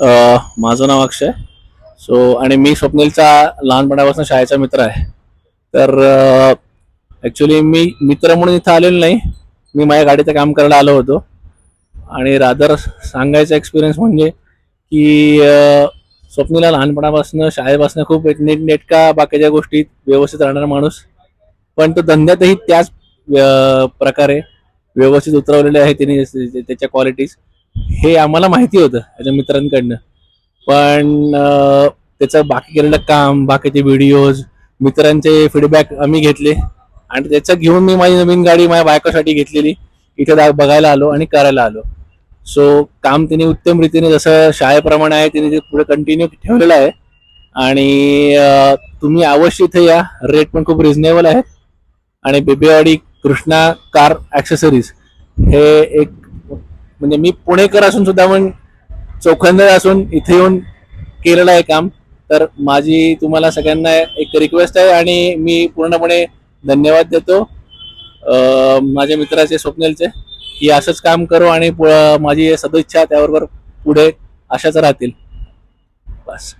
माझं नाव अक्षय. आणि मी स्वप्नीलचा लहानपणापासून शाळेचा मित्र आहे. तर ॲक्च्युली मी मित्र म्हणून इथं आलेलो नाही, मी माझ्या गाडीचं काम करायला आलो होतो. आणि रादर सांगायचा एक्सपिरियन्स म्हणजे की स्वप्नीला लहानपणापासून शाळेपासून खूप एक नीटनेटका बाकीच्या गोष्टीत व्यवस्थित राहणारा माणूस, पण तो धंद्यातही त्याच प्रकारे व्यवस्थित उतरवलेले आहे त्यांनी त्याच्या क्वालिटीज. हे आम्हाला माहिती होतं त्याच्या मित्रांकडनं. पण त्याचं बाकी केलेलं काम, बाकीचे व्हिडिओज, मित्रांचे फीडबॅक आम्ही घेतले आणि त्याचं घेऊन मी माझी नवीन गाडी माझ्या बायकोसाठी घेतलेली इथे बघायला आलो आणि करायला आलो. सो काम तिने उत्तम रीतीने जसं शाळेप्रमाणे आहे तिने ते पुढे कंटिन्यू ठेवलेलं आहे. आणि तुम्ही अवश्य इथे या, रेट पण खूप रिझनेबल आहे. आणि बेबेवाडी कृष्णा कार ॲक्सेसरीज हे एक, म्हणजे मी पुणेकर असून सुद्धा पण चोखंदळ असून इथे येऊन केलेलं आहे काम. तर माझी तुम्हाला सगळ्यांना एक रिक्वेस्ट आहे आणि मी पूर्णपणे धन्यवाद देतो माझ्या मित्राचे स्वप्नीलचे, की असंच काम करू आणि माझी सदिच्छा त्याबरोबर पुढे अशाच राहतील. बस.